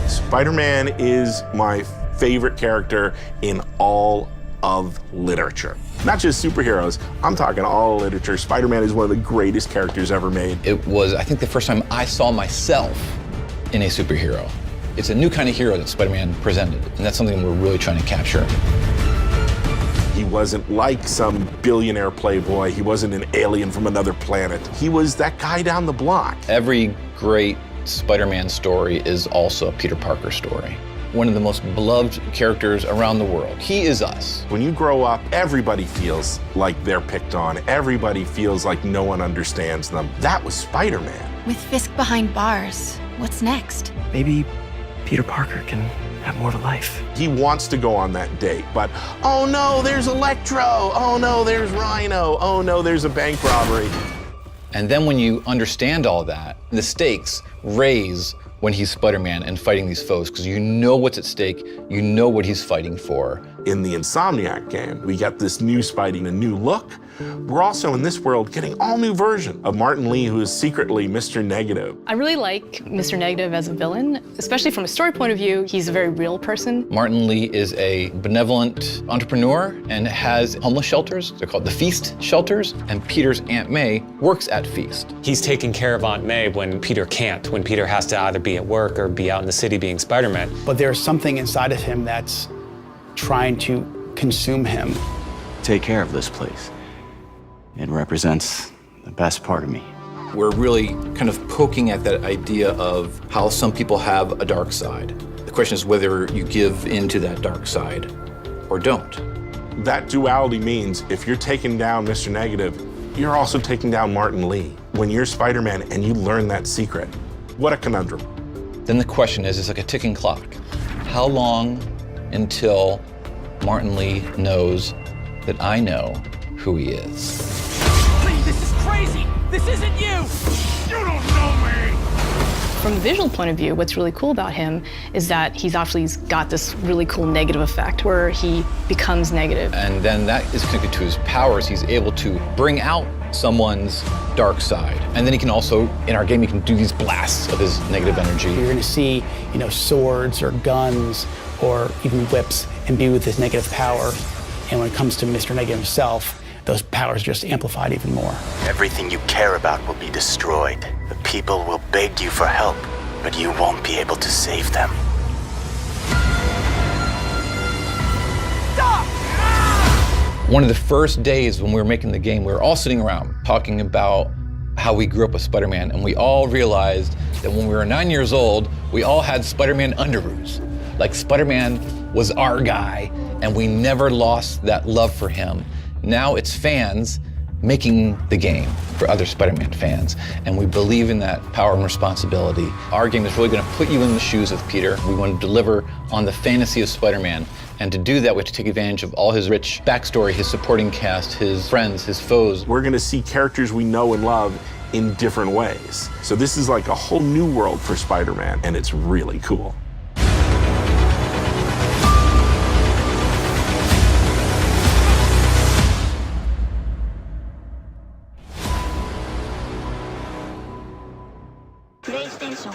Spider-Man is my favorite character in all of literature. Not just superheroes, I'm talking all literature. Spider-Man is one of the greatest characters ever made. It was, I think, the first time I saw myself in a superhero. It's a new kind of hero that Spider-Man presented, and that's something we're really trying to capture. He wasn't like some billionaire playboy. He wasn't an alien from another planet. He was that guy down the block. Every great Spider-Man story is also a Peter Parker story. One of the most beloved characters around the world. He is us. When you grow up, everybody feels like they're picked on. Everybody feels like no one understands them. That was Spider-Man. With Fisk behind bars, what's next? Maybe Peter Parker can have more of a life. He wants to go on that date, but oh no, there's Electro. Oh no, there's Rhino. Oh no, there's a bank robbery. And then when you understand all that, the stakes raise when he's Spider-Man and fighting these foes, because you know what's at stake, you know what he's fighting for. In the Insomniac game, we got this new Spidey, a new look. We're also in this world getting all new version of Martin Lee, who is secretly Mr. Negative. I really like Mr. Negative as a villain, especially from a story point of view. He's a very real person. Martin Lee is a benevolent entrepreneur and has homeless shelters. They're called the Feast shelters, and Peter's Aunt May works at Feast. He's taking care of Aunt May when Peter can't, when Peter has to either be at work or be out in the city being Spider-Man. But there's something inside of him that's trying to consume him. Take care of this place. It represents the best part of me. We're really kind of poking at that idea of how some people have a dark side. The question is whether you give into that dark side or don't. That duality means if you're taking down Mr. Negative, you're also taking down Martin Lee. When you're Spider-Man and you learn that secret, what a conundrum. Then the question is, it's like a ticking clock. How long until Martin Lee knows that I know who he is? Please, this is crazy! This isn't you! You don't know me! From a visual point of view, what's really cool about him is that he's got this really cool negative effect where he becomes negative. And then that is connected to his powers. He's able to bring out someone's dark side. And then he can also, in our game, he can do these blasts of his negative energy. You're gonna see, swords or guns or even whips imbued with this negative power. And when it comes to Mr. Negative himself, those powers are just amplified even more. Everything you care about will be destroyed. The people will beg you for help, but you won't be able to save them. Stop! One of the first days when we were making the game, we were all sitting around talking about how we grew up with Spider-Man, and we all realized that when we were 9 years old, we all had Spider-Man underoos. Like Spider-Man was our guy, and we never lost that love for him. Now it's fans making the game for other Spider-Man fans, and we believe in that power and responsibility. Our game is really going to put you in the shoes of Peter. We want to deliver on the fantasy of Spider-Man, and to do that, we have to take advantage of all his rich backstory, his supporting cast, his friends, his foes. We're going to see characters we know and love in different ways. So this is like a whole new world for Spider-Man, and it's really cool. PlayStation